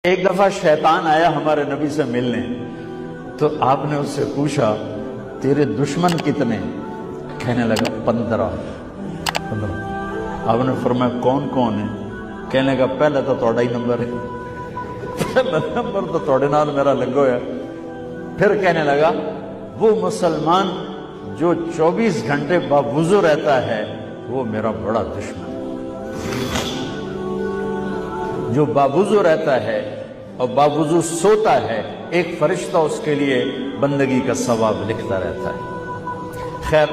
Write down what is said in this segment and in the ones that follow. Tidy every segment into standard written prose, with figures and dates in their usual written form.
ایک دفعہ شیطان آیا ہمارے نبی سے ملنے، تو آپ نے اس سے پوچھا تیرے دشمن کتنے؟ کہنے لگا 15۔ آپ نے فرمایا کون کون ہے؟ کہنے لگا پہلے تو تھوڑا ہی نمبر ہے، پہلا نمبر تو تھوڑے نال میرا لگو ہے۔ پھر کہنے لگا وہ مسلمان جو 24 گھنٹے باوضو رہتا ہے وہ میرا بڑا دشمن ہے۔ جو باوضو رہتا ہے اور باوضو سوتا ہے، ایک فرشتہ اس کے لیے بندگی کا ثواب لکھتا رہتا ہے۔ خیر،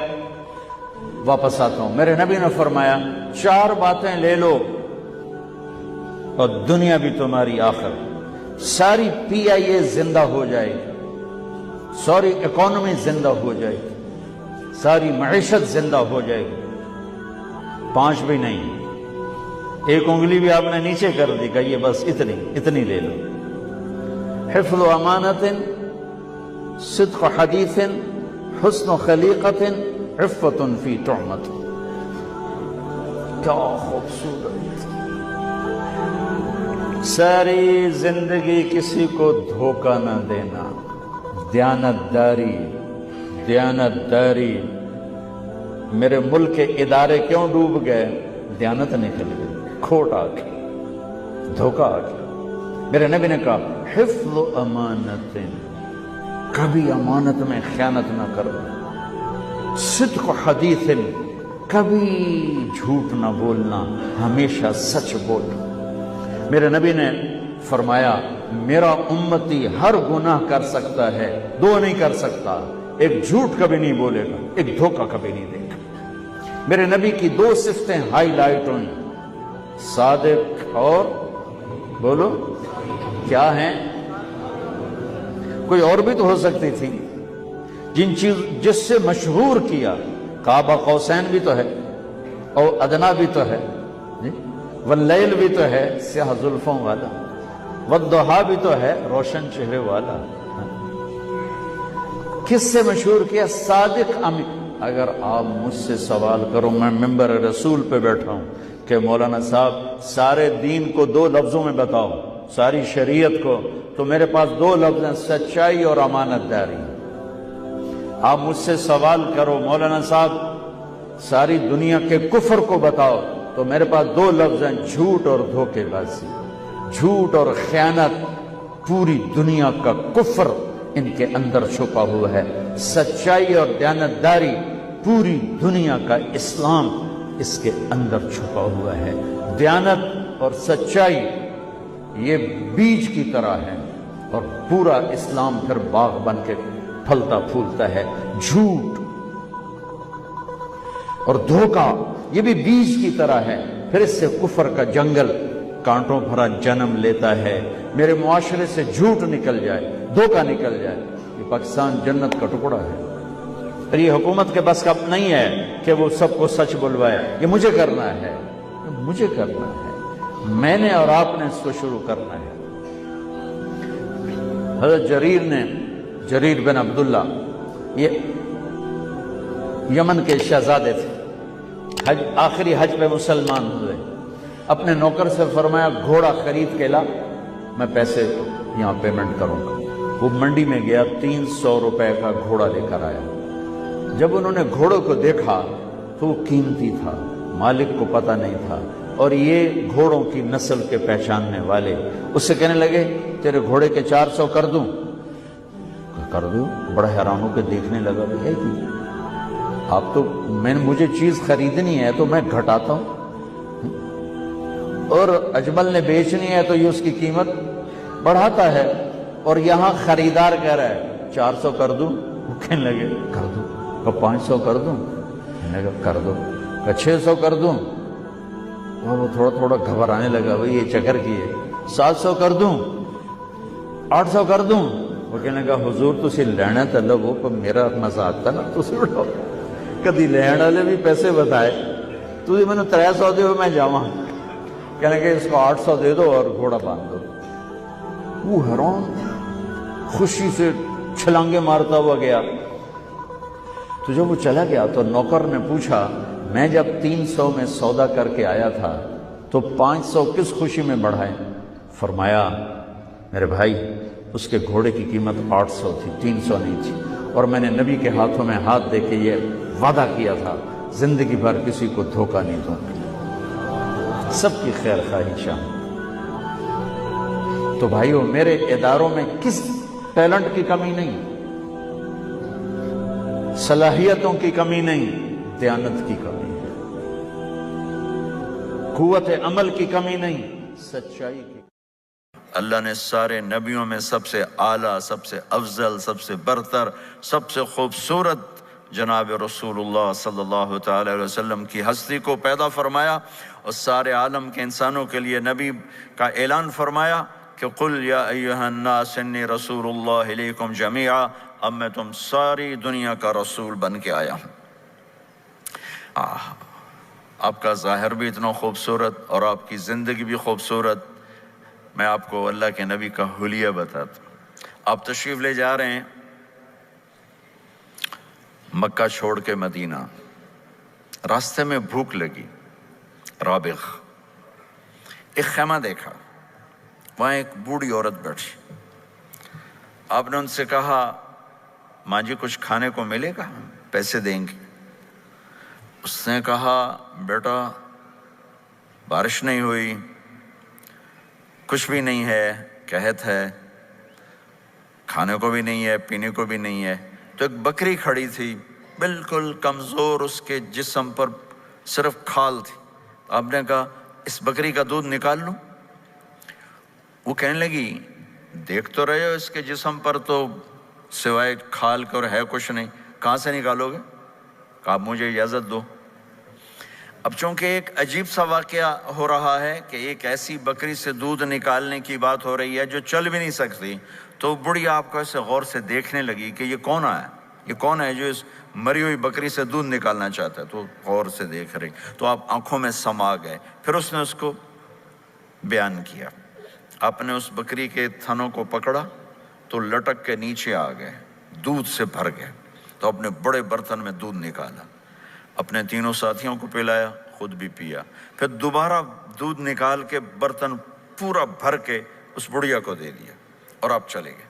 واپس آتا ہوں۔ میرے نبی نے فرمایا 4 باتیں لے لو اور دنیا بھی تمہاری آخر، ساری PIA زندہ ہو جائے گی، ساری اکانومی زندہ ہو جائے گی، ساری معیشت زندہ ہو جائے گی۔ 5 بھی نہیں، ایک انگلی بھی آپ نے نیچے کر دی، کہ یہ بس اتنی لے لو۔ حفظ امانت، صدق حدیث، حسن خلیقت، عفت فی تہمت۔ کیا خوبصورت! ساری زندگی کسی کو دھوکہ نہ دینا، دیانت داری۔ میرے ملک کے ادارے کیوں ڈوب گئے؟ دیانت نکل گئی، کھوٹ آ گئی، دھوکہ آ گیا۔ میرے نبی نے کہا حفظ امانت، کبھی امانت میں خیانت نہ کرنا۔ صدق حدیث، کبھی جھوٹ نہ بولنا، ہمیشہ سچ بولنا۔ میرے نبی نے فرمایا میرا امتی ہر گناہ کر سکتا ہے، 2 نہیں کر سکتا، ایک جھوٹ کبھی نہیں بولے گا، ایک دھوکہ کبھی نہیں دے گا۔ میرے نبی کی 2 صفتیں ہائی لائٹ ہوئیں، صادق اور بولو کیا ہیں؟ کوئی اور بھی تو ہو سکتی تھی، جس سے مشہور کیا۔ کعبہ قوسین بھی تو ہے، اور ادنا بھی تو ہے، واللیل بھی تو ہے سیاہ زلفوں والا، والضحیٰ بھی تو ہے روشن چہرے والا۔ کس سے مشہور کیا؟ صادق امین۔ اگر آپ مجھ سے سوال کرو، میں ممبر رسول پہ بیٹھا ہوں کہ مولانا صاحب سارے دین کو 2 لفظوں میں بتاؤ، ساری شریعت کو، تو میرے پاس 2 لفظ ہیں، سچائی اور امانت داری۔ آپ مجھ سے سوال کرو مولانا صاحب ساری دنیا کے کفر کو بتاؤ، تو میرے پاس 2 لفظ ہیں، جھوٹ اور دھوکے بازی۔ جھوٹ اور خیانت، پوری دنیا کا کفر ان کے اندر چھپا ہوا ہے، سچائی اور دیانتداری، پوری دنیا کا اسلام اس کے اندر چھپا ہوا ہے۔ دیانت اور سچائی یہ بیج کی طرح ہے، اور پورا اسلام پھر باغ بن کے پھلتا پھولتا ہے۔ جھوٹ اور دھوکہ یہ بھی بیج کی طرح ہے، پھر اس سے کفر کا جنگل کانٹوں بھرا جنم لیتا ہے۔ میرے معاشرے سے جھوٹ نکل جائے، دھوکہ نکل جائے، یہ پاکستان جنت کا ٹکڑا ہے۔ اور یہ حکومت کے بس کا نہیں ہے کہ وہ سب کو سچ بلوائے، یہ مجھے کرنا ہے، میں نے اور آپ نے اس کو شروع کرنا ہے۔ حضرت جریر بن عبداللہ یہ یمن کے شہزادے تھے، آخری حج پہ مسلمان ہوئے۔ اپنے نوکر سے فرمایا گھوڑا خرید کے لا، میں پیسے یہاں پیمنٹ کروں گا۔ وہ منڈی میں گیا، 300 روپے کا گھوڑا لے کر آیا۔ جب انہوں نے گھوڑوں کو دیکھا تو وہ قیمتی تھا، مالک کو پتہ نہیں تھا، اور یہ گھوڑوں کی نسل کے پہچاننے والے اس سے کہنے لگے تیرے گھوڑے کے 400 کر دوں؟ کر دوں؟ بڑا حیران ہو کے دیکھنے لگا، ہے کہ آپ تو مجھے چیز خریدنی ہے تو میں گھٹاتا ہوں، اور اجمل نے بیچنی ہے تو یہ اس کی قیمت بڑھاتا ہے، اور یہاں خریدار کہہ رہا ہے 400 کر دوں؟ وہ کہنے لگے کر دوں۔ 500 کر دوں؟ کہنے لگا کر دو۔ 600 کر دوں؟ وہ تھوڑا گھبرانے لگا، بھئی یہ چکر کی ہے۔ 700 کر دوں؟ 800 کر دوں؟ وہ کہنے لگا حضور تسی لینا تو لگو، پر میرا مزاق تھا نا، تسی اڑاؤ، کدی لین والے بھی پیسے بتائے، تسی میں نے 300 دے میں جاواں۔ کہنے لگا اس کو 800 دے دو اور گھوڑا باندھ دو۔ وہ حیران خوشی سے چھلانگے مارتا ہوا گیا۔ تو جب وہ چلا گیا تو نوکر نے پوچھا میں جب 300 میں سودا کر کے آیا تھا تو 500 کس خوشی میں بڑھائے؟ فرمایا میرے بھائی اس کے گھوڑے کی قیمت 800 تھی، 300 نہیں تھی، اور میں نے نبی کے ہاتھوں میں ہاتھ دے کے یہ وعدہ کیا تھا زندگی بھر کسی کو دھوکہ نہیں دوں گا، سب کی خیر خواہی شامل۔ تو بھائیو میرے اداروں میں کس ٹیلنٹ کی کمی نہیں، صلاحیتوں کی کمی نہیں، دیانت کی کمی ہے، قوت عمل کی کمی نہیں، سچائی کی۔ اللہ نے سارے نبیوں میں سب سے اعلیٰ، سب سے افضل، سب سے برتر، سب سے خوبصورت جناب رسول اللہ صلی اللہ تعالی علیہ وسلم کی ہستی کو پیدا فرمایا، اور سارے عالم کے انسانوں کے لیے نبی کا اعلان فرمایا کہ قل یا ایھا الناس انی رسول اللہ الیکم جمیعا، اب میں تم ساری دنیا کا رسول بن کے آیا ہوں۔ آپ کا ظاہر بھی اتنا خوبصورت اور آپ کی زندگی بھی خوبصورت۔ میں آپ کو اللہ کے نبی کا حلیہ بتاتا ہوں۔ آپ تشریف لے جا رہے ہیں مکہ چھوڑ کے مدینہ، راستے میں بھوک لگی، رابغ ایک خیمہ دیکھا، وہاں ایک بوڑھی عورت بیٹھی۔ آپ نے ان سے کہا ماں جی کچھ کھانے کو ملے گا، پیسے دیں گے؟ اس نے کہا بیٹا بارش نہیں ہوئی، کچھ بھی نہیں ہے، قحط ہے، کھانے کو بھی نہیں ہے، پینے کو بھی نہیں ہے۔ تو ایک بکری کھڑی تھی، بالکل کمزور، اس کے جسم پر صرف کھال تھی۔ آپ نے کہا اس بکری کا دودھ نکال لوں؟ وہ کہنے لگی دیکھ تو رہے ہو اس کے جسم پر تو سوائے کھال کے اور ہے کچھ نہیں، کہاں سے نکالو گے؟ کہا مجھے اجازت دو۔ اب چونکہ ایک عجیب سا واقعہ ہو رہا ہے کہ ایک ایسی بکری سے دودھ نکالنے کی بات ہو رہی ہے جو چل بھی نہیں سکتی، تو بڑھی آپ کو ایسے غور سے دیکھنے لگی کہ یہ کون ہے، یہ کون ہے جو اس مری ہوئی بکری سے دودھ نکالنا چاہتا ہے؟ تو غور سے دیکھ رہی، تو آپ آنکھوں میں سما گئے۔ پھر اس نے اس کو بیان کیا۔ آپ نے اس بکری کے تھنوں کو پکڑا تو لٹک کے نیچے آ گئے، دودھ سے بھر گئے۔ تو اپنے بڑے برتن میں دودھ نکالا، اپنے تینوں ساتھیوں کو پلایا، خود بھی پیا، پھر دوبارہ دودھ نکال کے برتن پورا بھر کے اس بڑھیا کو دے دیا، اور آپ چلے گئے۔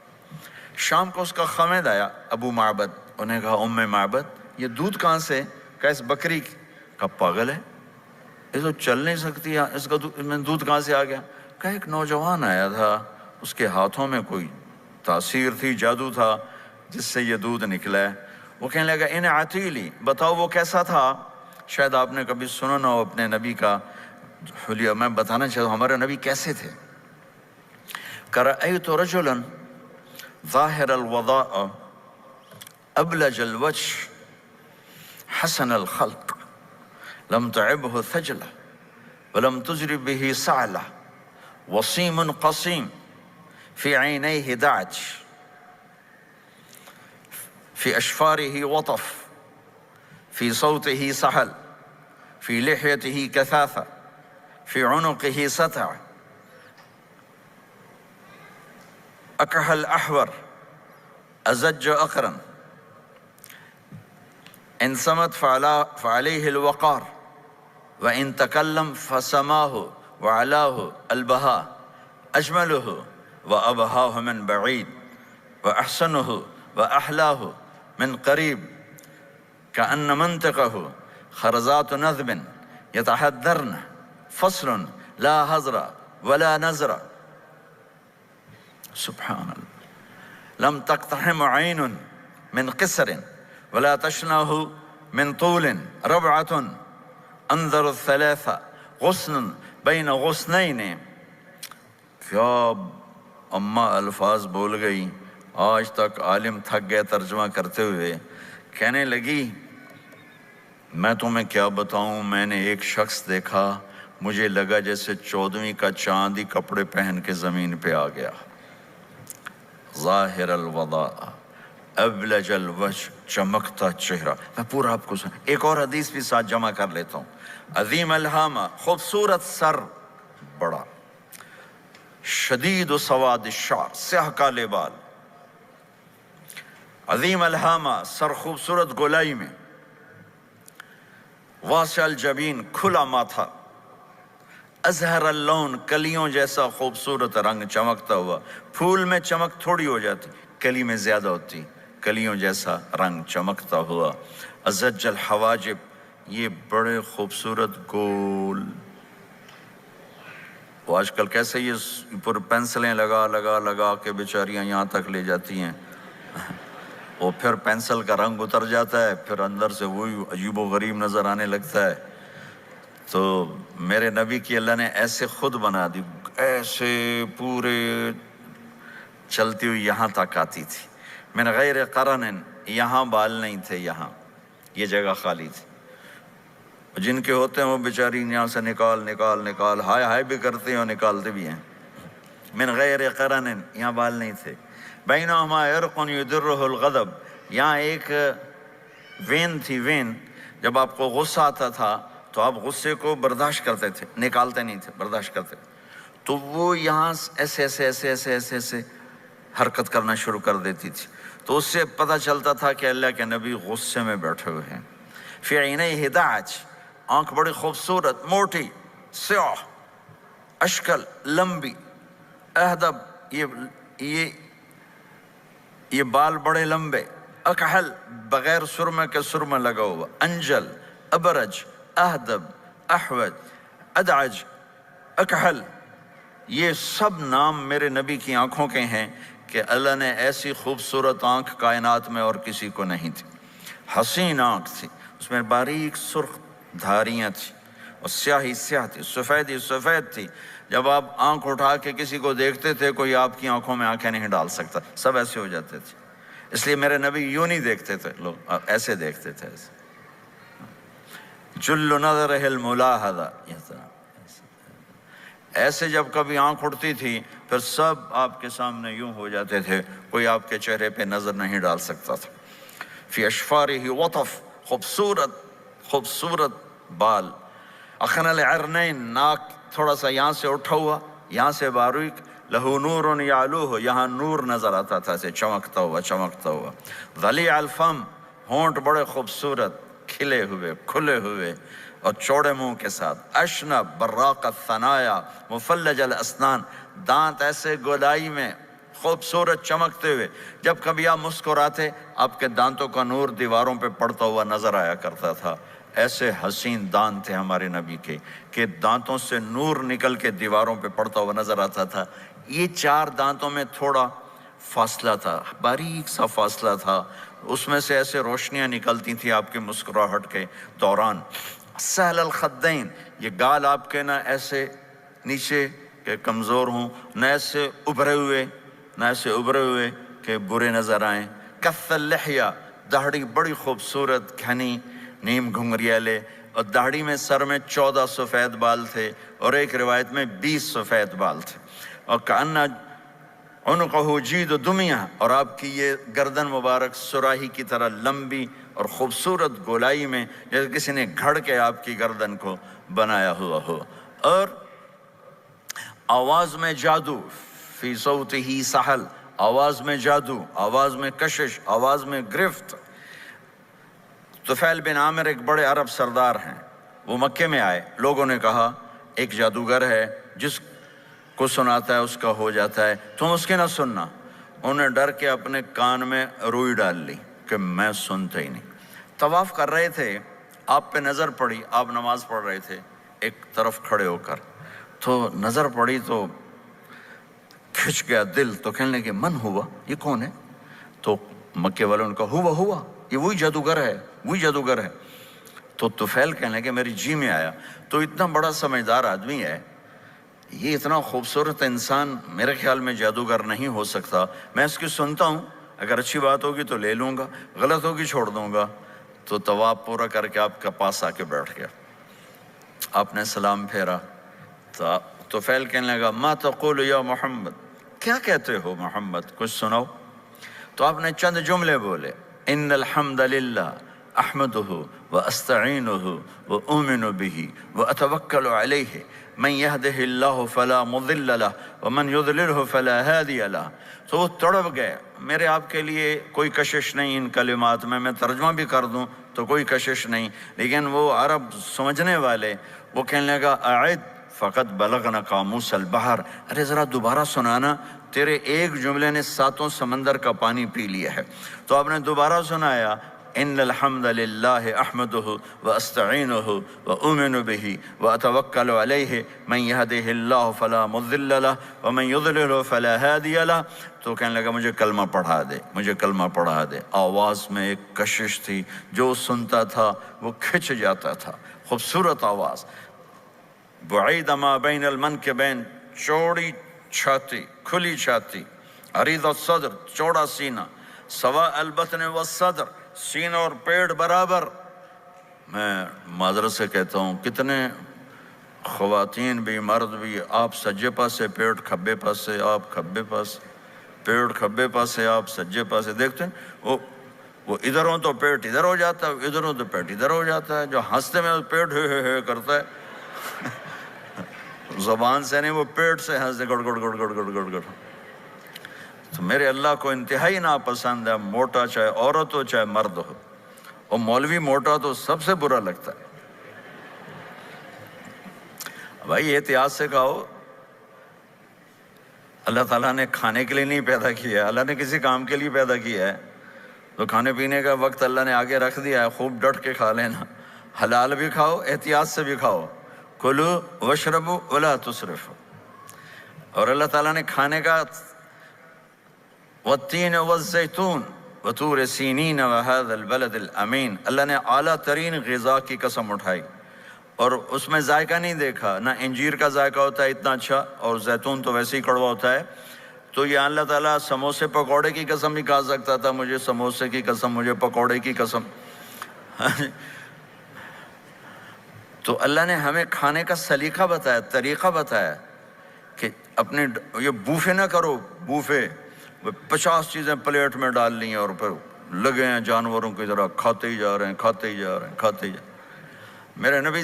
شام کو اس کا خامد آیا، ابو معبد، انہیں کہا ام معبد یہ دودھ کہاں سے؟ کہا اس بکری کی۔ کہا پاگل ہے، یہ تو چل نہیں سکتی، اس کا دودھ کہاں سے آ گیا؟ کہا ایک نوجوان آیا تھا، اس کے ہاتھوں میں کوئی تاثیر تھی، جادو تھا، جس سے یہ دودھ نکلا ہے۔ وہ کہنے لگا ان عتیلی، بتاؤ وہ کیسا تھا؟ شاید آپ نے کبھی سنا نہ ہو اپنے نبی کا حلیہ، میں بتانا چاہتا ہوں ہمارے نبی کیسے تھے۔ رأیت رجلا ظاہر الوضاء ابلج الوجه حسن الخلق لم تعبه ثجلة ولم تجرب به سعلة وصيم قصيم في عينيه دعج في أشفاره وطف في صوته سحل في لحيته كثافة في عنقه ستع أكحل أحور أزج أقرن إن صمت فعليه الوقار وإن تكلم فسماه وعلاه البهاء أجمله وأبهاه من بعيد وأحسنه وأحلاه من قريب كأن منطقه خرزات نذب يتحدرن فصل لا هزر ولا نزر سبحان الله لم تقتحم عين من قصر ولا تشنه من طول ربعة انظر الثلاثة غصن بين غصنين۔ کیا اماں الفاظ بول گئی، آج تک عالم تھک گئے ترجمہ کرتے ہوئے۔ کہنے لگی میں تمہیں کیا بتاؤں، میں نے ایک شخص دیکھا، مجھے لگا جیسے 14ویں کا چاند ہی کپڑے پہن کے زمین پہ آ گیا۔ ظاہر الوضاء ابلج الوجه، چمکتا چہرہ۔ میں پورا آپ کو ایک اور حدیث بھی ساتھ جمع کر لیتا ہوں۔ عظیم الہامہ، خوبصورت سر، بڑا، شدید و سواد الشعر، سیاہ کالے بال، عظیم الہامہ، سر خوبصورت گولائی میں، واسع الجبین، کھلا ماتھا، ازہر اللون، کلیوں جیسا خوبصورت رنگ چمکتا ہوا. پھول میں چمک تھوڑی ہو جاتی، کلی میں زیادہ ہوتی. کلیوں جیسا رنگ چمکتا ہوا. ازج الحواجب، یہ بڑے خوبصورت گول. وہ آج کل کیسے یہ پر پینسلیں لگا لگا لگا کے بیچاریاں یہاں تک لے جاتی ہیں. وہ پھر پینسل کا رنگ اتر جاتا ہے، پھر اندر سے وہی عجیب و غریب نظر آنے لگتا ہے. تو میرے نبی کی اللہ نے ایسے خود بنا دی، ایسے پورے چلتی ہوئی یہاں تک آتی تھی. من غیر قرن، یہاں بال نہیں تھے، یہاں یہ جگہ خالی تھی. جن کے ہوتے ہیں وہ بیچاری یہاں سے نکال نکال نکال ہائے ہائے بھی کرتے ہیں اور نکالتے بھی ہیں. من غیر قرن، یہاں بال نہیں تھے. بینہما عرق یدرہ الغضب، یہاں ایک وین تھی. وین، جب آپ کو غصہ آتا تھا تو آپ غصے کو برداشت کرتے تھے، نکالتے نہیں تھے، برداشت کرتے. تو وہ یہاں ایسے ایسے ایسے ایسے ایسے ایسے حرکت کرنا شروع کر دیتی تھی. تو اس سے پتہ چلتا تھا کہ اللہ کے نبی غصے میں بیٹھے ہوئے ہیں. فی عینیہ دعج، آنکھ بڑی خوبصورت، موٹی، سیاہ، اشکل، لمبی. اہدب، یہ بال بڑے لمبے. اکحل، بغیر سرمے کے سرمہ لگا ہوا. انجل، ابرج، اہدب، احوج، ادعج، اکحل، یہ سب نام میرے نبی کی آنکھوں کے ہیں کہ اللہ نے ایسی خوبصورت آنکھ کائنات میں اور کسی کو نہیں تھی. حسین آنکھ تھی، اس میں باریک سرخ دھاریاں تھیں اور سیاہی سیاہ تھی، سفیدی سفید تھی. جب آپ آنکھ اٹھا کے کسی کو دیکھتے تھے کوئی آپ کی آنکھوں میں آنکھیں نہیں ڈال سکتا، سب ایسے ہو جاتے تھے. اس لیے میرے نبی یوں نہیں دیکھتے تھے، لوگ ایسے دیکھتے تھے. ایسے جل نظرہ الملاحظہ، ایسے جب کبھی آنکھ اٹھتی تھی پھر سب آپ کے سامنے یوں ہو جاتے تھے، کوئی آپ کے چہرے پہ نظر نہیں ڈال سکتا تھا. فی اشفارہ وطف، خوبصورت خوبصورت بال. اخن العرنین، ناک تھوڑا سا یہاں سے اٹھا ہوا، یہاں سے باریک. لہو نور یعلوہ، یہاں نور نظر آتا تھا ایسے چمکتا ہوا چمکتا ہوا. ضلیع الفم، ہونٹ بڑے خوبصورت، کھلے ہوئے کھلے ہوئے اور چوڑے منہ کے ساتھ. اشنب براق الثنایا مفلج الاسنان، دانت ایسے گودائی میں خوبصورت چمکتے ہوئے. جب کبھی آپ مسکراتے آپ کے دانتوں کا نور دیواروں پہ پڑتا ہوا نظر آیا کرتا تھا. ایسے حسین دانت تھے ہمارے نبی کے کہ دانتوں سے نور نکل کے دیواروں پہ پڑتا ہوا نظر آتا تھا. یہ چار دانتوں میں تھوڑا فاصلہ تھا، باریک سا فاصلہ تھا، اس میں سے ایسے روشنیاں نکلتی تھیں آپ کی مسکراہٹ کے دوران. سہل الخدین، یہ گال آپ کے نہ ایسے نیچے کہ کمزور ہوں، نہ ایسے ابھرے ہوئے کہ برے نظر آئیں. کث اللحیہ، داڑھی بڑی خوبصورت گھنی نیم گھنگریالے، اور داڑھی میں سر میں 14 سفید بال تھے اور ایک روایت میں 20 سفید بال تھے. اور کأن عنقہ جید دمیہ، اور آپ کی یہ گردن مبارک سراہی کی طرح لمبی اور خوبصورت گولائی میں، جیسے کسی نے گھڑ کے آپ کی گردن کو بنایا ہوا ہو. اور آواز میں جادو، فی صوتہ سحل، آواز میں جادو، آواز میں کشش، آواز میں گرفت. طفیل بن عامر ایک بڑے عرب سردار ہیں، وہ مکے میں آئے. لوگوں نے کہا ایک جادوگر ہے جس کو سناتا ہے اس کا ہو جاتا ہے، تم اس کے نہ سننا. انہیں ڈر کے اپنے کان میں روئی ڈال لی کہ میں سنتا ہی نہیں. طواف کر رہے تھے، آپ پہ نظر پڑی، آپ نماز پڑھ رہے تھے ایک طرف کھڑے ہو کر، تو نظر پڑی تو کھچ گیا دل. تو کہنے لگے من ہوا، یہ کون ہے؟ تو مکے والوں نے کہا ہوا یہ وہی جادوگر ہے. تو طفیل کہنے لگے میری جی میں آیا، تو اتنا بڑا سمجھدار آدمی ہے، یہ اتنا خوبصورت انسان میرے خیال میں جادوگر نہیں ہو سکتا. میں اس کی سنتا ہوں، اگر اچھی بات ہوگی تو لے لوں گا، غلط ہوگی چھوڑ دوں گا. تو طواف پورا کر کے آپ کے پاس آ کے بیٹھ گیا. آپ نے سلام پھیرا تو طفیل کہنے لگا ما تقول یا محمد، کیا کہتے ہو محمد، کچھ سناؤ. تو آپ نے چند جملے بولے، ان الحمد للہ احمدہ واستعینہ واؤمن بہ واتوکل علیہ من یہدہ اللہ فلا مضل لہ ومن یضللہ فلا ہادی لہ. تو وہ تڑپ گئے. میرے آپ کے لیے کوئی کشش نہیں ان کلمات میں ترجمہ بھی کر دوں تو کوئی کشش نہیں، لیکن وہ عرب سمجھنے والے وہ کہنے لگا اعد فقط بلغنا قاموس البحر، ارے ذرا دوبارہ سنانا، تیرے ایک جملے نے 7 سمندر کا پانی پی لیا ہے۔ تو آپ نے دوبارہ سنایا، ان الحمد للہ احمدہ واستعینہ واؤمن بہ واتوکل علیہ من یہدہ اللہ فلا مضل لہ ومن یضلل فلا ہادی لہ۔ تو کہنے لگا مجھے کلمہ پڑھا دے، مجھے کلمہ پڑھا دے۔ آواز میں ایک کشش تھی، جو سنتا تھا وہ کھچ جاتا تھا، خوبصورت آواز۔ بعید ما بین المنکبین، چوڑی چھاتی، کھلی چھاتی، عریض الصدر، چوڑا سینہ، سواء البطن والصدر، سینہ اور پیٹ برابر۔ میں معذرت سے کہتا ہوں، کتنے خواتین بھی مرد بھی، آپ سجے پاسے پیٹ کھبے پاسے، آپ کھبے پاسے پیٹ کھبے پاسے، آپ سجے پاسے، دیکھتے ہیں وہ ادھر ہوں تو پیٹ ادھر ہو جاتا ہے، ادھر ہوں تو پیٹ ادھر ہو جاتا ہے۔ جو ہنستے میں پیٹ ہے کرتا ہے، زبان سے نہیں، وہ پیٹ سے ہنستے گڑ گڑ گڑ گڑ گڑ گڑ گڑ۔ تو میرے اللہ کو انتہائی ناپسند ہے، موٹا چاہے عورت ہو چاہے مرد ہو، اور مولوی موٹا تو سب سے برا لگتا ہے۔ بھائی احتیاط سے کھاؤ، اللہ تعالیٰ نے کھانے کے لیے نہیں پیدا کیا ہے، اللہ نے کسی کام کے لیے پیدا کیا ہے، تو کھانے پینے کا وقت اللہ نے آگے رکھ دیا ہے، خوب ڈٹ کے کھا لینا، حلال بھی کھاؤ احتیاط سے بھی کھاؤ، کلو واشربوا ولا تسرفوا۔ اور اللہ تعالیٰ نے کھانے کا والتین والزیتون وطور سینین وہذا البلد الامین، اللہ نے اعلیٰ ترین غذا کی قسم اٹھائی، اور اس میں ذائقہ نہیں دیکھا، نہ انجیر کا ذائقہ ہوتا ہے اتنا اچھا، اور زیتون تو ویسے ہی کڑوا ہوتا ہے۔ تو یہ اللہ تعالیٰ سموسے پکوڑے کی قسم بھی کھا سکتا تھا، مجھے سموسے کی قسم، مجھے پکوڑے کی قسم۔ تو اللہ نے ہمیں کھانے کا سلیقہ بتایا، طریقہ بتایا کہ اپنے یہ بوفے نہ کرو، بوفے 50 چیزیں پلیٹ میں ڈال لی ہیں اور پھر لگے ہیں جانوروں کی طرح کھاتے ہی جا رہے ہیں، کھاتے ہی جا رہے ہیں، کھاتے ہی جا رہے ہیں۔ میرے نبی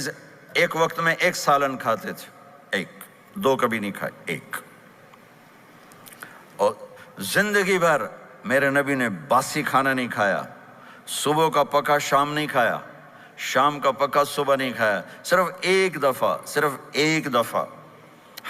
ایک وقت میں 1 سالن کھاتے تھے، 1 2 کبھی نہیں کھائے، 1۔ اور زندگی بھر میرے نبی نے باسی کھانا نہیں کھایا، صبح کا پکا شام نہیں کھایا، شام کا پکا صبح نہیں کھایا۔ صرف ایک دفعہ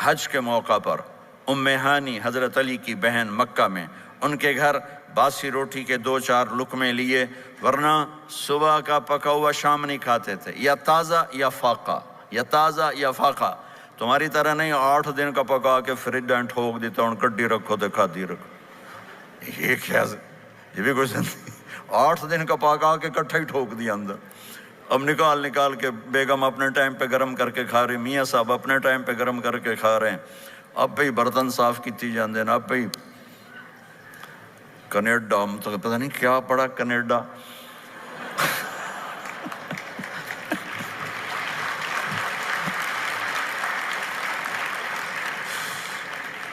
حج کے موقع پر ام ہانی حضرت علی کی بہن مکہ میں، ان کے گھر باسی روٹی کے 2-4 لقمے لیے، ورنہ صبح کا پکا ہوا شام نہیں کھاتے تھے، یا تازہ یا فاقہ، یا تازہ یا فاقہ۔ تمہاری طرح نہیں 8 دن کا پکا کے فریج میں ٹھوک دیتا ہوں، کڈی رکھو تو کھاتی رکھو۔ یہ کیا، یہ بھی کوئی زندگی؟ 8 دن کا پکا کے کٹھا ہی ٹھوک دیا اندر۔ اب نکال کے بیگم اپنے ٹائم پہ گرم کر کے کھا رہی، میاں صاحب اپنے ٹائم پہ گرم کر کے کھا رہے ہیں۔ اب بھئی برتن صاف کیتی جاندے ہیں، اب بھئی کینیڈا، تو پتہ نہیں کیا پڑا کینیڈا۔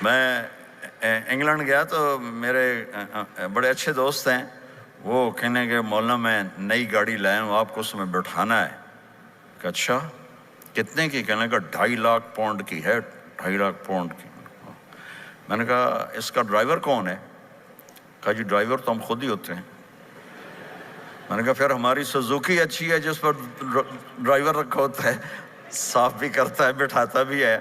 میں انگلینڈ گیا تو میرے بڑے اچھے دوست ہیں، وہ کہنے کہ مولانا میں نئی گاڑی لایا ہوں، آپ کو اس میں بٹھانا ہے۔ کہ اچھا کتنے کی؟ کہنے کا 2.5 لاکھ پاؤنڈ کی ہے، 2.5 لاکھ پاؤنڈ کی۔ میں نے کہا اس کا ڈرائیور کون ہے؟ کہا جی ڈرائیور تو ہم خود ہی ہوتے ہیں۔ میں نے کہا پھر ہماری سوزوکی اچھی ہے جس پر ڈرائیور رکھا ہوتا ہے، صاف بھی کرتا ہے بٹھاتا بھی ہے۔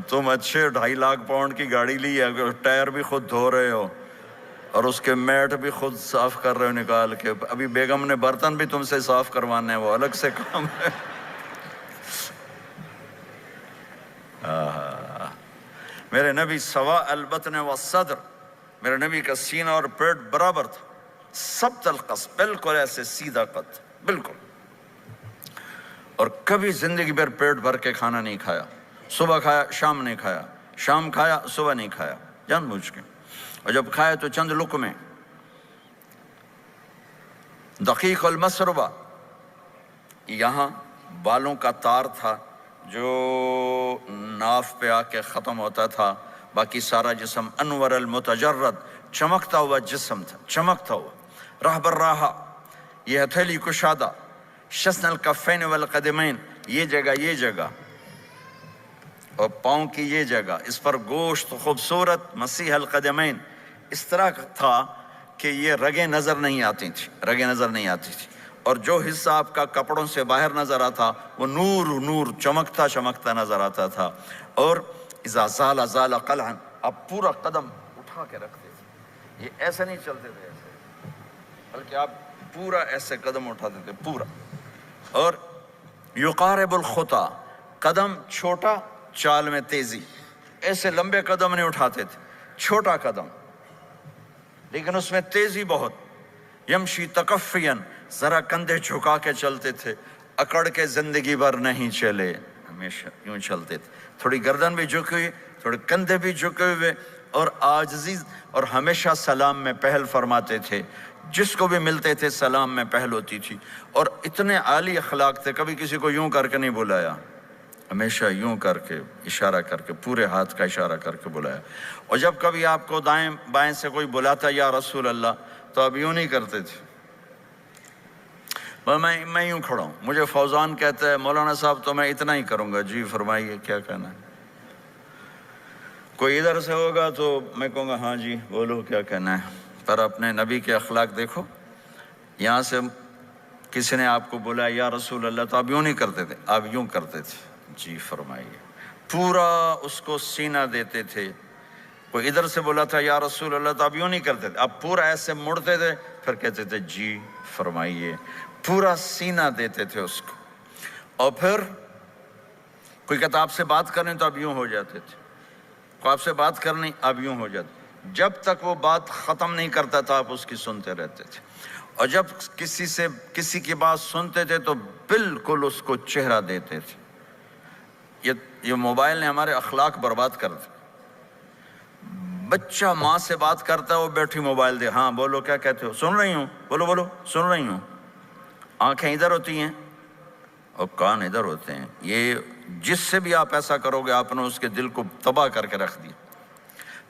تم اچھے 2.5 لاکھ پاؤنڈ کی گاڑی لی ہے، ٹائر بھی خود دھو رہے ہو اور اس کے میٹ بھی خود صاف کر رہے ہو نکال کے، ابھی بیگم نے برتن بھی تم سے صاف کروانے ہیں، وہ الگ سے کام ہے۔ میرے نبی سواء البطن والصدر، میرے نبی کا سینہ اور پیٹ برابر تھا، ثبت القصد، بالکل ایسے سیدھا قد، بالکل۔ اور کبھی زندگی بھر پیٹ بھر کے کھانا نہیں کھایا، صبح کھایا شام نہیں کھایا، شام کھایا صبح نہیں کھایا، جان بوجھ کے۔ اور جب کھائے تو چند لقمے۔ دقیق المسربہ، یہاں بالوں کا تار تھا جو ناف پہ آ کے ختم ہوتا تھا، باقی سارا جسم انور المتجرد، چمکتا ہوا جسم تھا، چمکتا ہوا۔ راہ بر راہا، یہ ہتھیلی کشادہ، شسن الکفین والقدمین، یہ جگہ اور پاؤں کی یہ جگہ، اس پر گوشت خوبصورت، مسیح القدمین، اس طرح تھا کہ یہ رگیں نظر نہیں آتی تھی، اور جو حصہ آپ کا کپڑوں سے باہر نظر آتا وہ نور نور چمکتا چمکتا نظر آتا تھا. اور اذا زال زال قلعا، آپ پورا قدم اٹھا کے رکھتے تھے، یہ ایسے نہیں چلتے تھے ایسے، بلکہ آپ پورا ایسے قدم اٹھاتے تھے پورا. اور یقارب الخطا، قدم چھوٹا چال میں تیزی، ایسے لمبے قدم نہیں اٹھاتے تھے، چھوٹا قدم لیکن اس میں تیزی بہت. یمشی تکفین، ذرا کندھے جھکا کے چلتے تھے، اکڑ کے زندگی بھر نہیں چلے، ہمیشہ یوں چلتے تھے، تھوڑی گردن بھی جھکی ہوئی، تھوڑے کندھے بھی جھکے ہوئے، اور عاجزی، اور ہمیشہ سلام میں پہل فرماتے تھے، جس کو بھی ملتے تھے سلام میں پہل ہوتی تھی. اور اتنے عالی اخلاق تھے، کبھی کسی کو یوں کر کے نہیں بلایا، ہمیشہ یوں کر کے اشارہ کر کے، پورے ہاتھ کا اشارہ کر کے بلایا. اور جب کبھی آپ کو دائیں بائیں سے کوئی بلاتا یا رسول اللہ، تو آپ یوں نہیں کرتے تھے، میں یوں کھڑا ہوں، مجھے فوزان کہتا ہے مولانا صاحب تو میں اتنا ہی کروں گا. جی فرمائیے کیا کہنا ہے. کوئی ادھر سے ہوگا تو میں کہوں گا ہاں جی بولو کیا کہنا ہے. پر اپنے نبی کے اخلاق دیکھو، یہاں سے کسی نے آپ کو بولا یا رسول اللہ تو آپ یوں نہیں کرتے تھے، آپ یوں کرتے تھے. جی فرمائیے، پورا اس کو سینہ دیتے تھے. کوئی ادھر سے بولا تھا یا رسول اللہ تو آپ یوں نہیں کرتے تھے، آپ پورا ایسے مڑتے تھے، پھر کہتے تھے جی فرمائیے، پورا سینہ دیتے تھے اس کو. اور پھر کوئی کہتا آپ سے بات کریں تو آپ یوں ہو جاتے تھے، کوئی آپ سے بات کرنی آپ یوں ہو جاتے، جب تک وہ بات ختم نہیں کرتا تھا آپ اس کی سنتے رہتے تھے. اور جب کسی کی بات سنتے تھے تو بالکل اس کو چہرہ دیتے تھے. یہ موبائل نے ہمارے اخلاق برباد کر دیے. بچہ ماں سے بات کرتا ہے، وہ بیٹھی موبائل دے، ہاں بولو کیا کہتے ہو، سن رہی ہوں، بولو بولو سن رہی ہوں. آنکھیں ادھر ہوتی ہیں اور کان ادھر ہوتے ہیں. یہ جس سے بھی آپ ایسا کرو گے آپ نے اس کے دل کو تباہ کر کے رکھ دیا.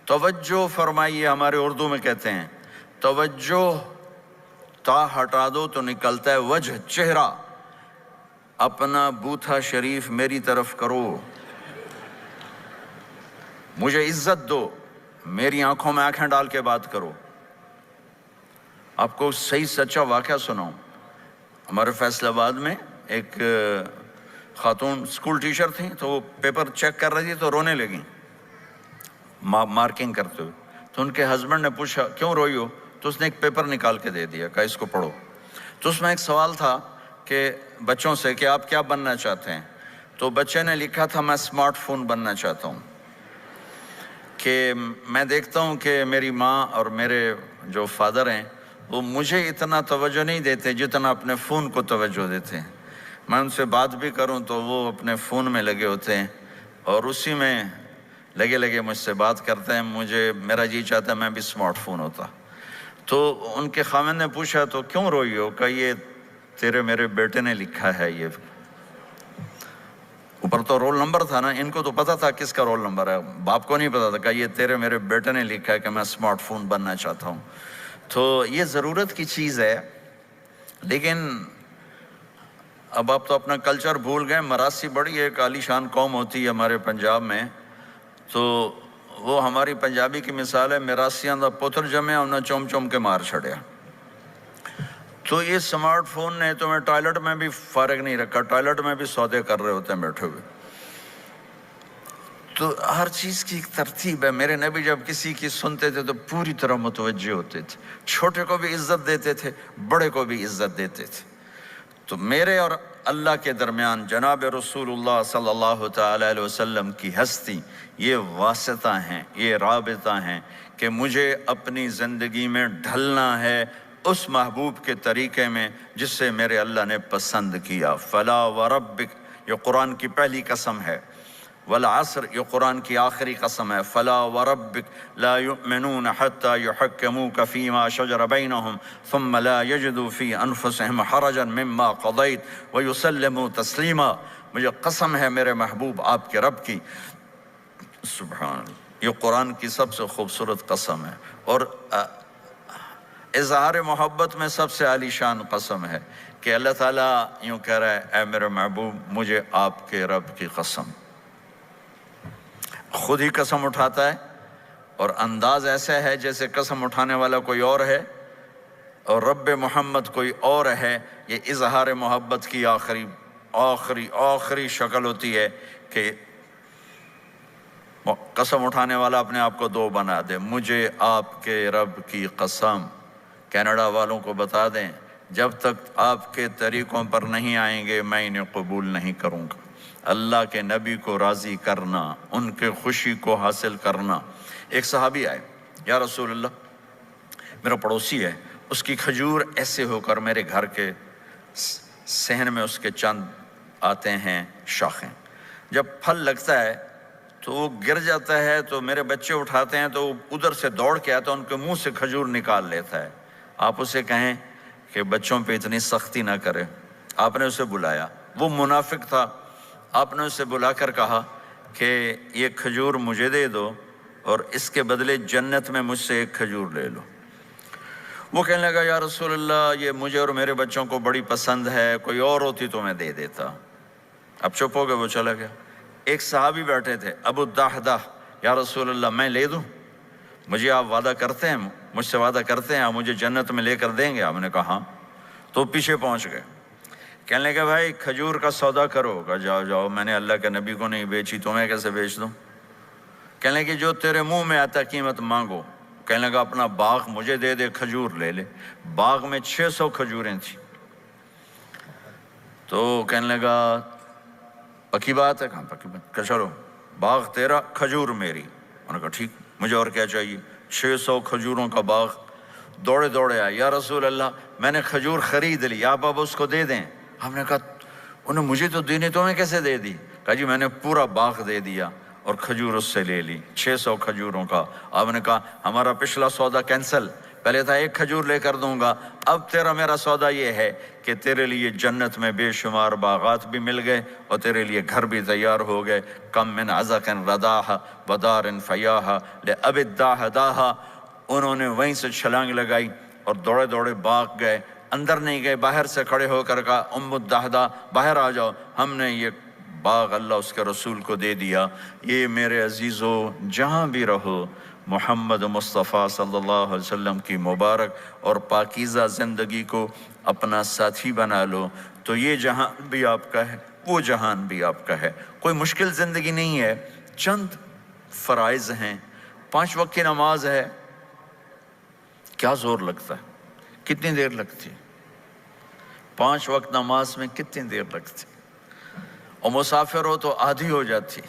توجہ فرمائیے، ہمارے اردو میں کہتے ہیں توجہ، تا ہٹا دو تو نکلتا ہے وجہ، چہرہ. اپنا بوتھا شریف میری طرف کرو، مجھے عزت دو، میری آنکھوں میں آنکھیں ڈال کے بات کرو. آپ کو صحیح سچا واقعہ سناؤں. ہمارے فیصل آباد میں ایک خاتون اسکول ٹیچر تھیں، تو وہ پیپر چیک کر رہی تھی تو رونے لگیں مارکنگ کرتے ہوئے. تو ان کے ہسبینڈ نے پوچھا کیوں روئی ہو، تو اس نے ایک پیپر نکال کے دے دیا، کہا اس کو پڑھو. تو اس میں ایک سوال تھا کہ بچوں سے کہ آپ کیا بننا چاہتے ہیں. تو بچے نے لکھا تھا میں اسمارٹ فون بننا چاہتا ہوں، کہ میں دیکھتا ہوں کہ میری ماں اور میرے جو فادر ہیں وہ مجھے اتنا توجہ نہیں دیتے جتنا اپنے فون کو توجہ دیتے ہیں. میں ان سے بات بھی کروں تو وہ اپنے فون میں لگے ہوتے ہیں اور اسی میں لگے لگے مجھ سے بات کرتے ہیں. میرا جی چاہتا ہے میں بھی اسمارٹ فون ہوتا. تو ان کے خاوند نے پوچھا تو کیوں روئی ہو، کہ یہ تیرے میرے بیٹے نے لکھا ہے. یہ اوپر تو رول نمبر تھا نا، ان کو تو پتا تھا کس کا رول نمبر ہے، باپ کو نہیں پتا تھا. کہ یہ تیرے میرے بیٹے نے لکھا ہے کہ میں اسمارٹ فون بننا چاہتا ہوں. تو یہ ضرورت کی چیز ہے. لیکن اب آپ تو اپنا کلچر بھول گئے. مراسی بڑی ایک عالی شان قوم ہوتی ہے ہمارے پنجاب میں، تو وہ ہماری پنجابی کی مثال ہے میراسیاں دا پتر جمیا انہیں چوم چوم کے مار چھڑیا. تو یہ سمارٹ فون نے تمہیں ٹوائلٹ میں بھی فارغ نہیں رکھا، ٹوائلٹ میں بھی سودے کر رہے ہوتے ہیں بیٹھے ہوئے. تو ہر چیز کی ایک ترتیب ہے. میرے نبی جب کسی کی سنتے تھے تو پوری طرح متوجہ ہوتے تھے، چھوٹے کو بھی عزت دیتے تھے، بڑے کو بھی عزت دیتے تھے. تو میرے اور اللہ کے درمیان جناب رسول اللہ صلی اللہ تعالی علیہ وسلم کی ہستی، یہ واسطہ ہیں، یہ رابطہ ہیں کہ مجھے اپنی زندگی میں ڈھلنا ہے اس محبوب کے طریقے میں جس سے میرے اللہ نے پسند کیا. فلا وربک، یہ قرآن کی پہلی قسم ہے. والعصر، یہ قرآن کی آخری قسم ہے. فلا وربک لا یؤمنون حتی یحکموک فیما شجر بینہم ثم لا یجدوا فی انفسہم حرجا مما قضیت ویسلموا تسلیما. مجھے قسم ہے میرے محبوب آپ کے رب کی. سبحان اللہ، یہ قرآن کی سب سے خوبصورت قسم ہے اور اظہار محبت میں سب سے عالی شان قسم ہے کہ اللہ تعالیٰ یوں کہہ رہا ہے اے میرے محبوب مجھے آپ کے رب کی قسم. خود ہی قسم اٹھاتا ہے اور انداز ایسا ہے جیسے قسم اٹھانے والا کوئی اور ہے اور رب محمد کوئی اور ہے، یہ اظہار محبت کی آخری شکل ہوتی ہے کہ قسم اٹھانے والا اپنے آپ کو دو بنا دے۔ مجھے آپ کے رب کی قسم، کینیڈا والوں کو بتا دیں جب تک آپ کے طریقوں پر نہیں آئیں گے میں انہیں قبول نہیں کروں گا۔ اللہ کے نبی کو راضی کرنا، ان کے خوشی کو حاصل کرنا۔ ایک صحابی آئے، یا رسول اللہ میرا پڑوسی ہے، اس کی کھجور ایسے ہو کر میرے گھر کے صحن میں اس کے چند آتے ہیں شاخیں، جب پھل لگتا ہے تو وہ گر جاتا ہے تو میرے بچے اٹھاتے ہیں تو ادھر سے دوڑ کے آتا ہے، ان کے منہ سے کھجور نکال لیتا ہے۔ آپ اسے کہیں کہ بچوں پہ اتنی سختی نہ کرے۔ آپ نے اسے بلایا، وہ منافق تھا، آپ نے اسے بلا کر کہا کہ یہ کھجور مجھے دے دو اور اس کے بدلے جنت میں مجھ سے ایک کھجور لے لو۔ وہ کہنے لگا یا رسول اللہ یہ مجھے اور میرے بچوں کو بڑی پسند ہے، کوئی اور ہوتی تو میں دے دیتا۔ اب چپ ہو گئے، وہ چلا گیا۔ ایک صحابی بیٹھے تھے، ابو الدحدہ، یا رسول اللہ میں لے دوں؟ مجھے آپ وعدہ کرتے ہیں، مجھ سے وعدہ کرتے ہیں آپ مجھے جنت میں لے کر دیں گے؟ آپ نے کہا ہاں۔ تو پیچھے پہنچ گئے، کہنے لگے بھائی کھجور کا سودا کرو۔ کہا جاؤ جاؤ، میں نے اللہ کے نبی کو نہیں بیچی، تمہیں کیسے بیچ دوں؟ کہنے لگے جو تیرے منہ میں آتا قیمت مانگو۔ کہنے لگا اپنا باغ مجھے دے دے، کھجور لے لے۔ باغ میں 600 کھجوریں تھیں۔ تو کہنے لگا پکی بات ہے؟ کہاں پکی بات؟ کہ چلو باغ تیرا، کھجور میری۔ انہوں نے کہا ٹھیک، مجھے اور کیا چاہیے؟ 600 کھجوروں کا باغ۔ دوڑے دوڑے آئے، یا رسول اللہ میں نے کھجور خرید لی، آپ اب اس کو دے دیں۔ ہم نے کہا انہیں مجھے تو دینی، تمہیں کیسے دے دی؟ کہا جی میں نے پورا باغ دے دیا اور کھجور اس سے لے لی، 600 کھجوروں کا۔ آپ نے کہا ہمارا پچھلا سودا کینسل، پہلے تھا ایک کھجور لے کر دوں گا، اب تیرا میرا سودا یہ ہے کہ تیرے لیے جنت میں بے شمار باغات بھی مل گئے اور تیرے لیے گھر بھی تیار ہو گئے۔ کم من عزق رداہ ودار فیاہ لأب الداہداہ۔ انہوں نے وہیں سے چھلانگ لگائی اور دوڑے دوڑے باغ گئے، اندر نہیں گئے، باہر سے کھڑے ہو کر کہا ام الدحدہ باہر آ جاؤ، ہم نے یہ باغ اللہ اس کے رسول کو دے دیا۔ یہ میرے عزیزو جہاں بھی رہو محمد مصطفیٰ صلی اللہ علیہ وسلم کی مبارک اور پاکیزہ زندگی کو اپنا ساتھی بنا لو، تو یہ جہان بھی آپ کا ہے، وہ جہان بھی آپ کا ہے۔ کوئی مشکل زندگی نہیں ہے، چند فرائض ہیں، 5 وقت کی نماز ہے، کیا زور لگتا ہے، کتنی دیر لگتی ہے؟ 5 وقت نماز میں کتنی دیر لگتی؟ اور مسافر ہو تو آدھی ہو جاتی۔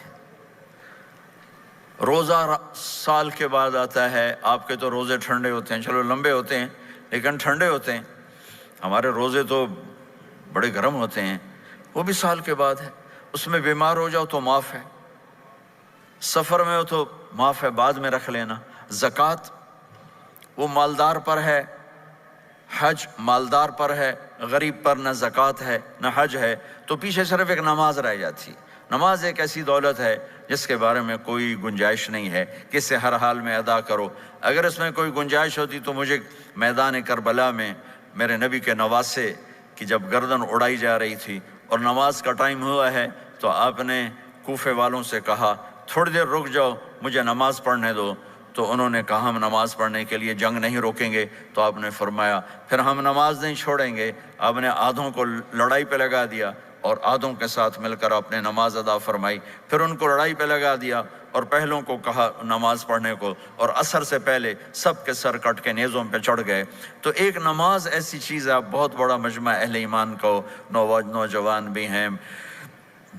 روزہ سال کے بعد آتا ہے، آپ کے تو روزے ٹھنڈے ہوتے ہیں، چلو لمبے ہوتے ہیں لیکن ٹھنڈے ہوتے ہیں، ہمارے روزے تو بڑے گرم ہوتے ہیں، وہ بھی سال کے بعد ہے۔ اس میں بیمار ہو جاؤ تو معاف ہے، سفر میں ہو تو معاف ہے، بعد میں رکھ لینا۔ زکوٰۃ وہ مالدار پر ہے، حج مالدار پر ہے، غریب پر نہ زکوٰۃ ہے نہ حج ہے، تو پیچھے صرف ایک نماز رہ جاتی۔ نماز ایک ایسی دولت ہے جس کے بارے میں کوئی گنجائش نہیں ہے کہ اسے ہر حال میں ادا کرو۔ اگر اس میں کوئی گنجائش ہوتی تو مجھے میدان کربلا میں میرے نبی کے نواسے کی جب گردن اڑائی جا رہی تھی اور نماز کا ٹائم ہوا ہے تو آپ نے کوفے والوں سے کہا تھوڑی دیر رک جاؤ مجھے نماز پڑھنے دو، تو انہوں نے کہا ہم نماز پڑھنے کے لیے جنگ نہیں روکیں گے، تو آپ نے فرمایا پھر ہم نماز نہیں چھوڑیں گے۔ آپ نے آدھوں کو لڑائی پہ لگا دیا اور آدھوں کے ساتھ مل کر آپ نے نماز ادا فرمائی، پھر ان کو لڑائی پہ لگا دیا اور پہلوں کو کہا نماز پڑھنے کو، اور عصر سے پہلے سب کے سر کٹ کے نیزوں پہ چڑھ گئے۔ تو ایک نماز ایسی چیز ہے، بہت بڑا مجمع اہل ایمان کو، نوجوان بھی ہیں،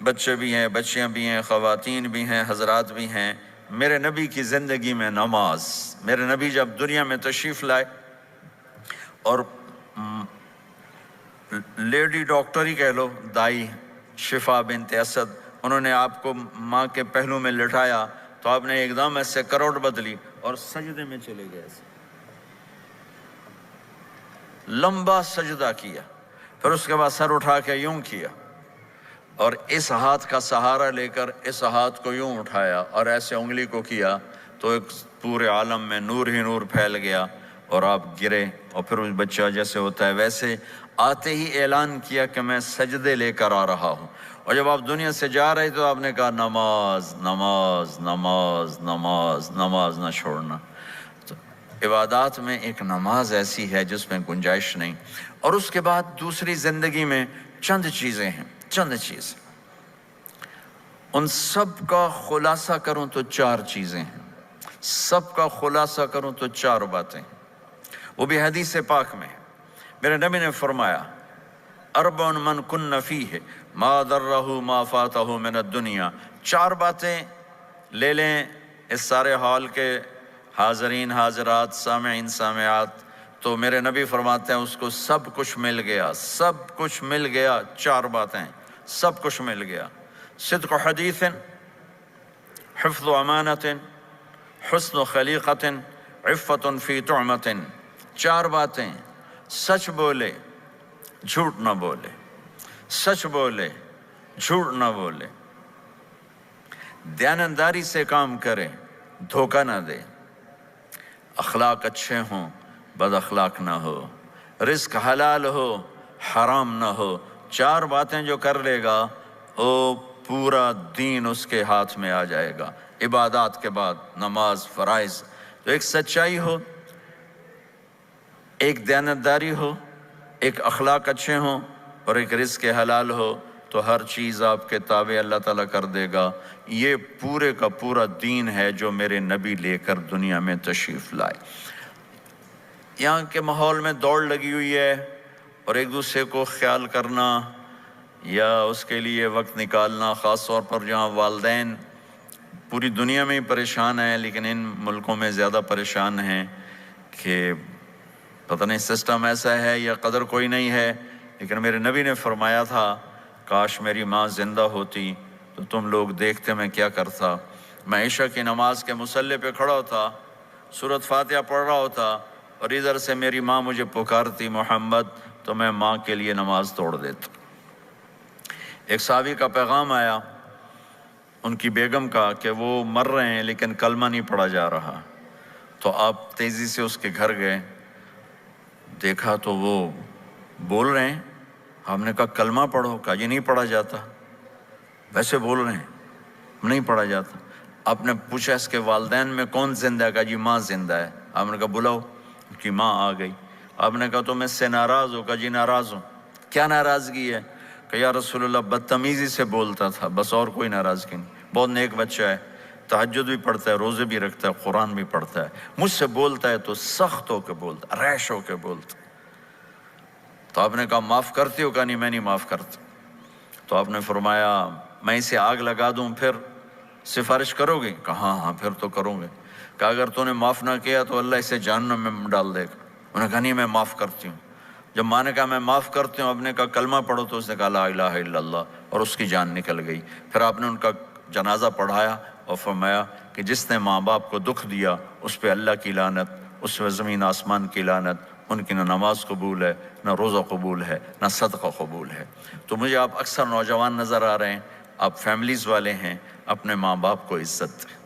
بچے بھی ہیں، بچیاں بھی ہیں، خواتین بھی ہیں، حضرات بھی ہیں۔ میرے نبی کی زندگی میں نماز، میرے نبی جب دنیا میں تشریف لائے اور لیڈی ڈاکٹر ہی کہہ لو، دائی شفا بنت اسد، انہوں نے آپ کو ماں کے پہلو میں لٹایا تو آپ نے ایک دم ایسے کروٹ بدلی اور سجدے میں چلے گئے، ایسے لمبا سجدہ کیا، پھر اس کے بعد سر اٹھا کے یوں کیا اور اس ہاتھ کا سہارا لے کر اس ہاتھ کو یوں اٹھایا اور ایسے انگلی کو کیا تو ایک پورے عالم میں نور ہی نور پھیل گیا اور آپ گرے، اور پھر اس بچہ جیسے ہوتا ہے ویسے آتے ہی اعلان کیا کہ میں سجدے لے کر آ رہا ہوں۔ اور جب آپ دنیا سے جا رہے تو آپ نے کہا نماز نماز نماز نماز نماز نہ چھوڑنا۔ عبادات میں ایک نماز ایسی ہے جس میں گنجائش نہیں، اور اس کے بعد دوسری زندگی میں چند چیزیں ہیں، چند چیزیں، ان سب کا خلاصہ کروں تو 4 چیزیں ہیں، سب کا خلاصہ کروں تو 4 باتیں، وہ بھی حدیث پاک میں ہے۔ میرے نبی نے فرمایا اربع من کن فیہ ما ضرہ ما فاتہ من الدنیا، 4 باتیں لے لیں اس سارے ہال کے حاضرین حاضرات سامعین سامعات، تو میرے نبی فرماتے ہیں اس کو سب کچھ مل گیا، سب کچھ مل گیا، 4 باتیں سب کچھ مل گیا، صدق حدیث، حفظ امانت، حسن خلیقت، عفت فی طعمت، 4 باتیں، سچ بولے جھوٹ نہ بولے، سچ بولے جھوٹ نہ بولے، دیانتداری سے کام کرے، دھوکہ نہ دے، اخلاق اچھے ہوں، بد اخلاق نہ ہو، رزق حلال ہو، حرام نہ ہو، 4 باتیں جو کر لے گا وہ پورا دین اس کے ہاتھ میں آ جائے گا۔ عبادات کے بعد نماز، فرائض، تو ایک سچائی ہو، ایک دیانتداری ہو، ایک اخلاق اچھے ہوں، اور ایک رزق حلال ہو، تو ہر چیز آپ کے تابع اللہ تعالیٰ کر دے گا۔ یہ پورے کا پورا دین ہے جو میرے نبی لے کر دنیا میں تشریف لائے۔ یہاں کے ماحول میں دوڑ لگی ہوئی ہے، اور ایک دوسرے کو خیال کرنا یا اس کے لیے وقت نکالنا، خاص طور پر جہاں والدین پوری دنیا میں ہی پریشان ہیں، لیکن ان ملکوں میں زیادہ پریشان ہیں کہ پتہ نہیں سسٹم ایسا ہے یا قدر کوئی نہیں ہے۔ لیکن میرے نبی نے فرمایا تھا کاش میری ماں زندہ ہوتی تو تم لوگ دیکھتے میں کیا کرتا۔ میں عشاء کی نماز کے مصلی پہ کھڑا ہوتا، سورۃ فاتحہ پڑھ رہا ہوتا، اور ادھر سے میری ماں مجھے پکارتی محمد، تو میں ماں کے لیے نماز توڑ دیتا۔ ایک صحابی کا پیغام آیا ان کی بیگم کا کہ وہ مر رہے ہیں لیکن کلمہ نہیں پڑھا جا رہا، تو آپ تیزی سے اس کے گھر گئے، دیکھا تو وہ بول رہے ہیں، ہم نے کہا کلمہ پڑھو، کہا یہ نہیں پڑھا جاتا، ویسے بول رہے ہیں نہیں پڑھا جاتا۔ آپ نے پوچھا اس کے والدین میں کون زندہ ہے؟ کہا جی ماں زندہ ہے۔ آپ نے کہا بلاؤ، ان کی ماں آ گئی۔ آپ نے کہا تم اس سے ناراض ہو؟ کہا جی ناراض ہوں۔ کیا ناراضگی ہے؟ کہ یا رسول اللہ بدتمیزی سے بولتا تھا، بس اور کوئی ناراضگی نہیں، بہت نیک بچہ ہے، تہجد بھی پڑھتا ہے، روزے بھی رکھتا ہے، قرآن بھی پڑھتا ہے، مجھ سے بولتا ہے تو سخت ہو کے بولتا، ریش ہو کے بولتا۔ تو آپ نے کہا معاف کرتے ہو؟ کہا نہیں میں نہیں معاف کرتا۔ تو آپ نے فرمایا میں اسے آگ لگا دوں پھر سفارش کرو گے؟ کہا ہاں ہاں پھر تو کروں گے۔ کہا اگر تو نے معاف نہ کیا تو اللہ اسے جہنم میں ڈال دے گا۔ انہوں نے کہا نہیں میں معاف کرتی ہوں۔ جب ماں نے کہا میں معاف کرتی ہوں، آپ نے کہا کلمہ پڑھو، تو اس نے کہا لا الہ الا اللہ، اور اس کی جان نکل گئی۔ پھر آپ نے ان کا جنازہ پڑھایا اور فرمایا کہ جس نے ماں باپ کو دکھ دیا اس پہ اللہ کی لعنت، اس پہ زمین آسمان کی لعنت، ان کی نہ نماز قبول ہے، نہ روزہ قبول ہے، نہ صدقہ قبول ہے۔ تو مجھے آپ اکثر نوجوان نظر آ رہے ہیں، آپ فیملیز والے ہیں، اپنے ماں باپ کو عزت دیں،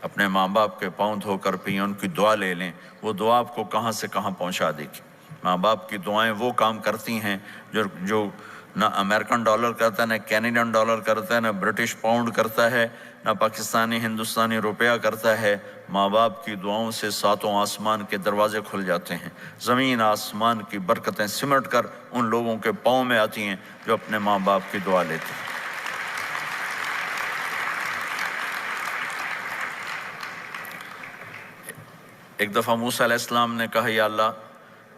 اپنے ماں باپ کے پاؤں دھو کر پئیں، ان کی دعا لے لیں، وہ دعا آپ کو کہاں سے کہاں پہنچا دے گی۔ ماں باپ کی دعائیں وہ کام کرتی ہیں جو نہ امریکن ڈالر کرتا ہے، نہ کینیڈین ڈالر کرتا ہے، نہ برٹش پاؤنڈ کرتا ہے، نہ پاکستانی ہندوستانی روپیہ کرتا ہے۔ ماں باپ کی دعاؤں سے 7 آسمان کے دروازے کھل جاتے ہیں، زمین آسمان کی برکتیں سمٹ کر ان لوگوں کے پاؤں میں آتی ہیں جو اپنے ماں باپ کی دعا لیتے ہیں۔ ایک دفعہ موسیٰ علیہ السلام نے کہا یا اللہ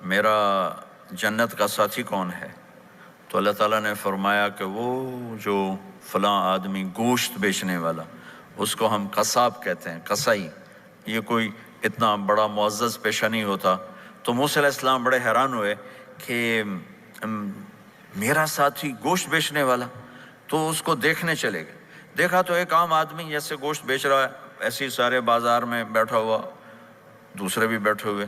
میرا جنت کا ساتھی کون ہے؟ تو اللہ تعالیٰ نے فرمایا کہ وہ جو فلاں آدمی گوشت بیچنے والا، اس کو ہم قصاب کہتے ہیں، قصائی، یہ کوئی اتنا بڑا معزز پیشہ نہیں ہوتا۔ تو موسیٰ علیہ السلام بڑے حیران ہوئے کہ میرا ساتھی گوشت بیچنے والا، تو اس کو دیکھنے چلے گئے۔ دیکھا تو ایک عام آدمی جیسے گوشت بیچ رہا ہے، ایسے ہی سارے بازار میں بیٹھا ہوا، دوسرے بھی بیٹھے ہوئے۔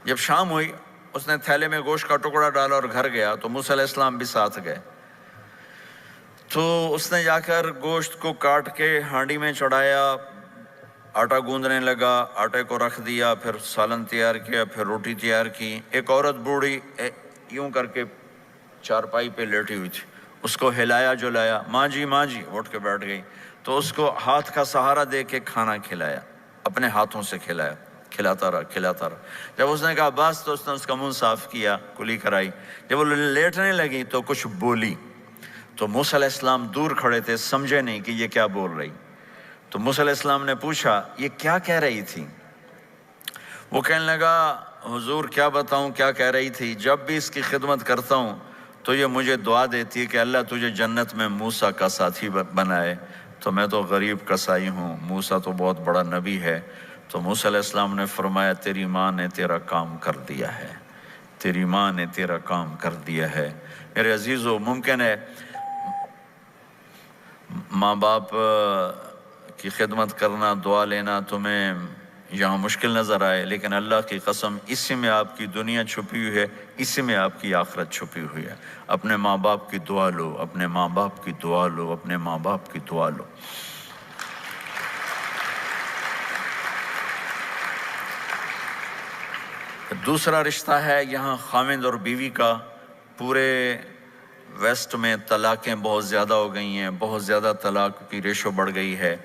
جب شام ہوئی اس نے تھیلے میں گوشت کا ٹکڑا ڈالا اور گھر گیا، تو موسیٰ علیہ السلام بھی ساتھ گئے۔ تو اس نے جا کر گوشت کو کاٹ کے ہانڈی میں چڑھایا، آٹا گوندنے لگا، آٹے کو رکھ دیا، پھر سالن تیار کیا، پھر روٹی تیار کی۔ ایک عورت بوڑھی یوں کر کے چارپائی پہ لیٹی ہوئی تھی، اس کو ہلایا جلایا، ماں جی اٹھ کے بیٹھ گئی۔ تو اس کو ہاتھ کا سہارا دے کے کھانا کھلایا، اپنے ہاتھوں سے کھلایا۔ کھلاتا رہا. جب اس نے کہا بس تو اس نے اس کا منہ صاف کیا, کلی کرائی. جب وہ لیٹنے لگی تو کچھ بولی, تو موسیٰ علیہ السلام دور کھڑے تھے, سمجھے نہیں کہ یہ کیا بول رہی. تو موسیٰ علیہ السلام نے پوچھا یہ کیا کہہ رہی تھی؟ وہ کہنے لگا حضور کیا بتاؤں کیا کہہ رہی تھی, جب بھی اس کی خدمت کرتا ہوں تو یہ مجھے دعا دیتی ہے کہ اللہ تجھے جنت میں موسیٰ کا ساتھی بنائے. تو میں تو غریب کسائی ہوں, موسیٰ تو بہت بڑا نبی ہے. تو موسیٰ علیہ السلام نے فرمایا تیری ماں نے تیرا کام کر دیا ہے, تیری ماں نے تیرا کام کر دیا ہے. میرے عزیزو, ممکن ہے ماں باپ کی خدمت کرنا, دعا لینا تمہیں یہاں مشکل نظر آئے, لیکن اللہ کی قسم اسی میں آپ کی دنیا چھپی ہوئی ہے, اسی میں آپ کی آخرت چھپی ہوئی ہے. اپنے ماں باپ کی دعا لو, اپنے ماں باپ کی دعا لو, اپنے ماں باپ کی دعا لو. دوسرا رشتہ ہے یہاں خاوند اور بیوی کا. پورے ویسٹ میں طلاقیں بہت زیادہ ہو گئی ہیں, بہت زیادہ طلاق کی ریشو بڑھ گئی ہے.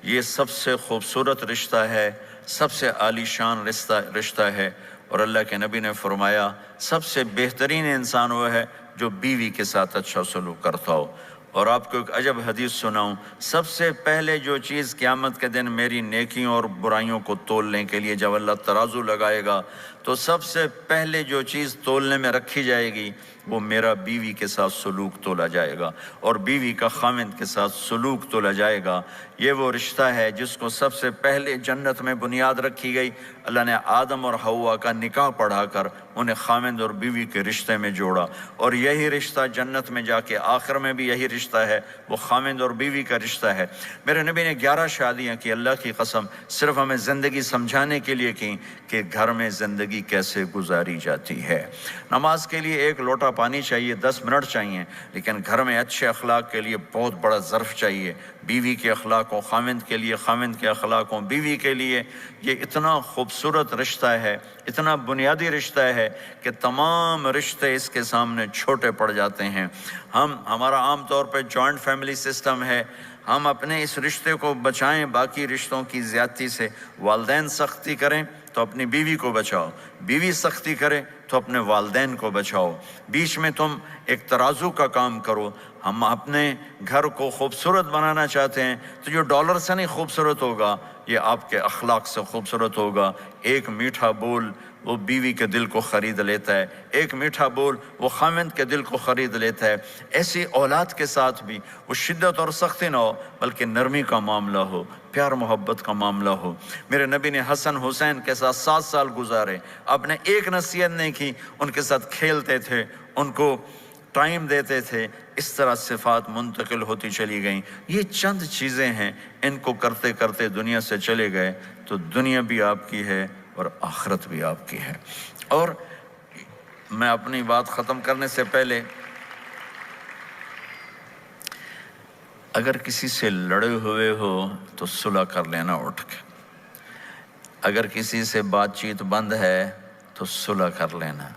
یہ سب سے خوبصورت رشتہ ہے, سب سے عالی شان رشتہ ہے. اور اللہ کے نبی نے فرمایا سب سے بہترین انسان وہ ہے جو بیوی کے ساتھ اچھا سلوک کرتا ہو. اور آپ کو ایک عجب حدیث سناؤں, سب سے پہلے جو چیز قیامت کے دن میری نیکیوں اور برائیوں کو تولنے کے لیے جب اللہ ترازو لگائے گا تو سب سے پہلے جو چیز تولنے میں رکھی جائے گی وہ میرا بیوی کے ساتھ سلوک تولا جائے گا, اور بیوی کا خاوند کے ساتھ سلوک تولا جائے گا. یہ وہ رشتہ ہے جس کو سب سے پہلے جنت میں بنیاد رکھی گئی. اللہ نے آدم اور حوا کا نکاح پڑھا کر انہیں خاوند اور بیوی کے رشتے میں جوڑا, اور یہی رشتہ جنت میں جا کے آخر میں بھی یہی رشتہ ہے, وہ خاوند اور بیوی کا رشتہ ہے. میرے نبی نے 11 شادیاں کی, اللہ کی قسم صرف ہمیں زندگی سمجھانے کے لیے کی کہ گھر میں زندگی کیسے گزاری جاتی ہے. نماز کے لیے ایک لوٹا پانی چاہیے, 10 منٹ چاہیے, لیکن گھر میں اچھے اخلاق کے لیے بہت بڑا ظرف چاہیے. بیوی کے اخلاق ہوں خاوند کے لیے, خاوند کے اخلاق ہوں بیوی کے لیے. یہ اتنا خوبصورت رشتہ ہے, اتنا بنیادی رشتہ ہے کہ تمام رشتے اس کے سامنے چھوٹے پڑ جاتے ہیں. ہمارا عام طور پہ جوائنٹ فیملی سسٹم ہے, ہم اپنے اس رشتے کو بچائیں باقی رشتوں کی زیادتی سے. والدین سختی کریں تو اپنی بیوی کو بچاؤ, بیوی سختی کرے تو اپنے والدین کو بچاؤ. بیچ میں تم ایک ترازو کا کام کرو. ہم اپنے گھر کو خوبصورت بنانا چاہتے ہیں تو جو ڈالر سے نہیں خوبصورت ہوگا, یہ آپ کے اخلاق سے خوبصورت ہوگا. ایک میٹھا بول وہ بیوی کے دل کو خرید لیتا ہے, ایک میٹھا بول وہ خاوند کے دل کو خرید لیتا ہے. ایسی اولاد کے ساتھ بھی وہ شدت اور سختی نہ ہو بلکہ نرمی کا معاملہ ہو, پیار محبت کا معاملہ ہو. میرے نبی نے حسن حسین کے ساتھ 7 سال گزارے, آپ نے ایک نصیحت نہیں کی, ان کے ساتھ کھیلتے تھے, ان کو ٹائم دیتے تھے. اس طرح صفات منتقل ہوتی چلی گئیں. یہ چند چیزیں ہیں, ان کو کرتے کرتے دنیا سے چلے گئے تو دنیا بھی آپ کی ہے اور آخرت بھی آپ کی ہے. اور میں اپنی بات ختم کرنے سے پہلے اگر کسی سے لڑے ہوئے ہو تو صلح کر لینا اٹھ کے, اگر کسی سے بات چیت بند ہے تو صلح کر لینا.